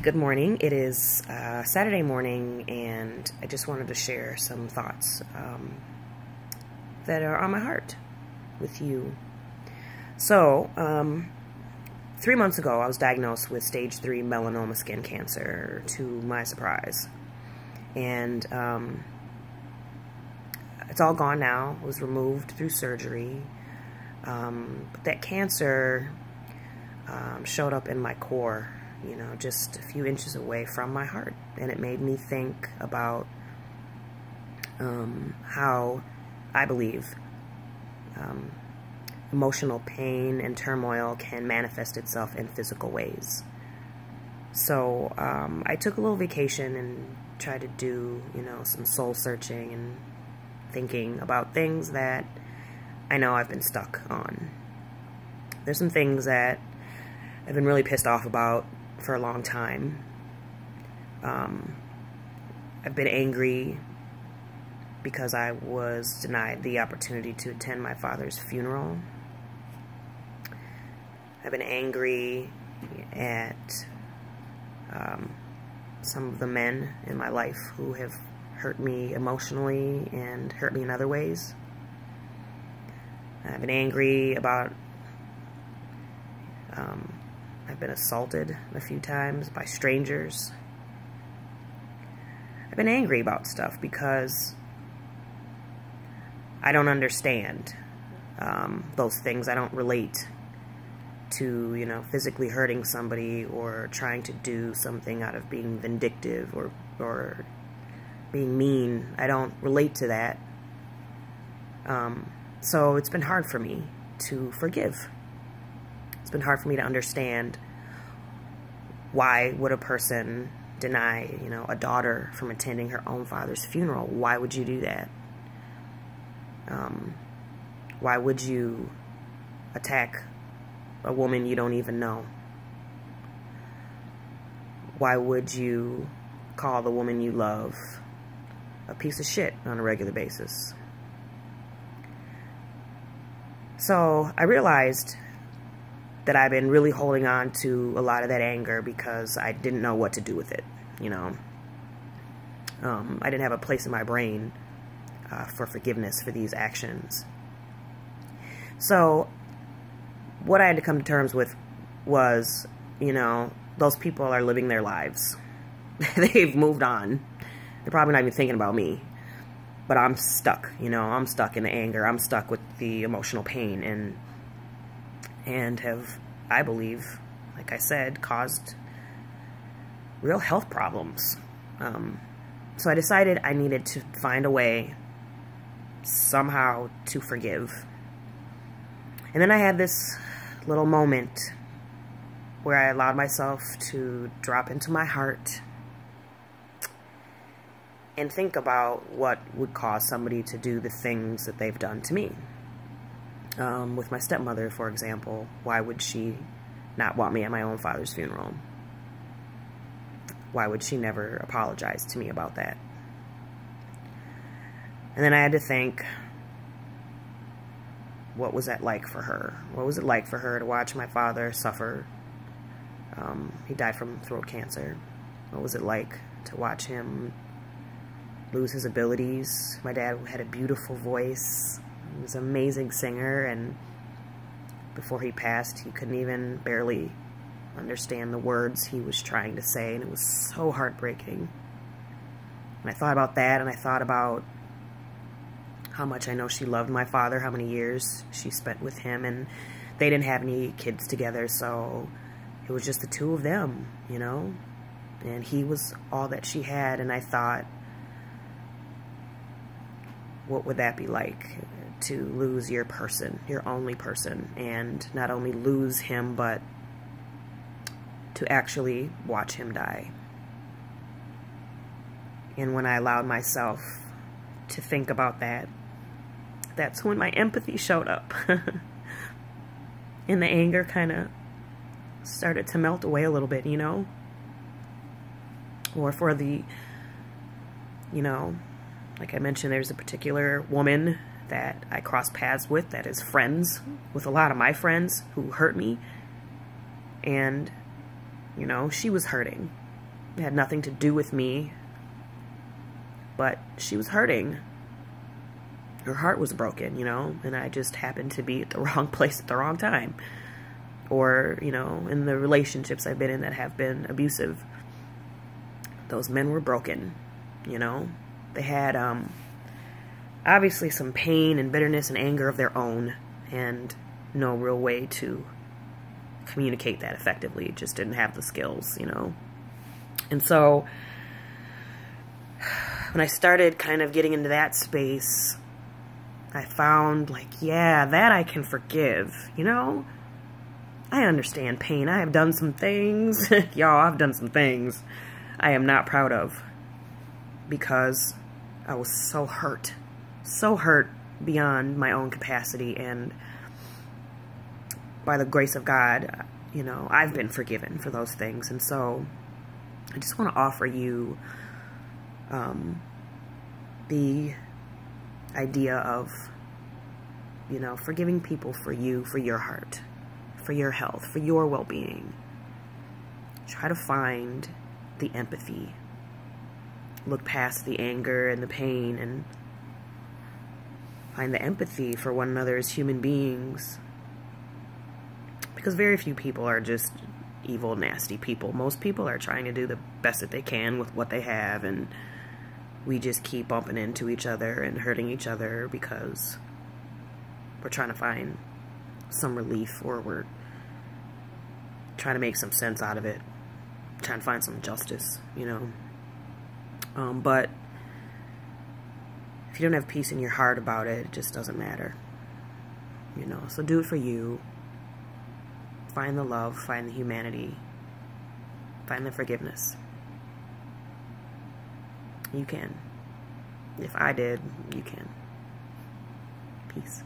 Good morning. It is Saturday morning, and I just wanted to share some thoughts that are on my heart with you. So, 3 months ago, I was diagnosed with stage 3 melanoma skin cancer, to my surprise. And it's all gone now. It was removed through surgery. But that cancer showed up in my core, you know, just a few inches away from my heart. And it made me think about how I believe emotional pain and turmoil can manifest itself in physical ways. So I took a little vacation and tried to do, you know, some soul searching and thinking about things that I know I've been stuck on. There's some things that I've been really pissed off about for a long time. I've been angry because I was denied the opportunity to attend my father's funeral. I've been angry at some of the men in my life who have hurt me emotionally and hurt me in other ways. I've been angry about I've been assaulted a few times by strangers. I've been angry about stuff because I don't understand those things. I don't relate to, you know, physically hurting somebody or trying to do something out of being vindictive or being mean. I don't relate to that. So it's been hard for me to forgive. It's been hard for me to understand why would a person deny, you know, a daughter from attending her own father's funeral. Why would you do that? Why would you attack a woman you don't even know? Why would you call the woman you love a piece of shit on a regular basis? So I realized that I've been really holding on to a lot of that anger because I didn't know what to do with it, you know. I didn't have a place in my brain for forgiveness for these actions. So what I had to come to terms with was, you know, those people are living their lives. They've moved on. They're probably not even thinking about me. But I'm stuck, you know, I'm stuck in the anger. I'm stuck with the emotional pain and have, I believe, like I said, caused real health problems. So I decided I needed to find a way somehow to forgive. And then I had this little moment where I allowed myself to drop into my heart and think about what would cause somebody to do the things that they've done to me. With my stepmother, for example, why would she not want me at my own father's funeral? Why would she never apologize to me about that? And then I had to think, what was that like for her? What was it like for her to watch my father suffer? He died from throat cancer. What was it like to watch him lose his abilities? My dad had a beautiful voice. He was an amazing singer, and before he passed, he couldn't even barely understand the words he was trying to say, and it was so heartbreaking. And I thought about that, and I thought about how much I know she loved my father, how many years she spent with him, and they didn't have any kids together, so it was just the two of them, you know? And he was all that she had, and I thought, what would that be like to lose your person, your only person, and not only lose him, but to actually watch him die? And when I allowed myself to think about that, that's when my empathy showed up. And the anger kind of started to melt away a little bit, you know? Or for the, you know, like I mentioned, there's a particular woman that I cross paths with that is friends with a lot of my friends who hurt me. And, you know, she was hurting. It had nothing to do with me, but she was hurting. Her heart was broken, you know, and I just happened to be at the wrong place at the wrong time. Or, you know, in the relationships I've been in that have been abusive, those men were broken, you know. They had, obviously some pain and bitterness and anger of their own, and no real way to communicate that effectively. Just didn't have the skills, you know. And so when I started kind of getting into that space, I found, like, yeah, that I can forgive, you know. I understand pain. I have done some things, y'all, I've done some things I am not proud of, because I was so hurt beyond my own capacity, and by the grace of God, you know, I've been forgiven for those things. And so I just want to offer you the idea of, you know, forgiving people for you, for your heart, for your health, for your well-being. Try to find the empathy. Look past the anger and the pain and find the empathy for one another as human beings. Because very few people are just evil, nasty people. Most people are trying to do the best that they can with what they have, and we just keep bumping into each other and hurting each other because we're trying to find some relief, or we're trying to make some sense out of it, trying to find some justice, you know. But if you don't have peace in your heart about it, it just doesn't matter, you know. So do it for you. Find the love, find the humanity, find the forgiveness. You can. If I did, you can. Peace.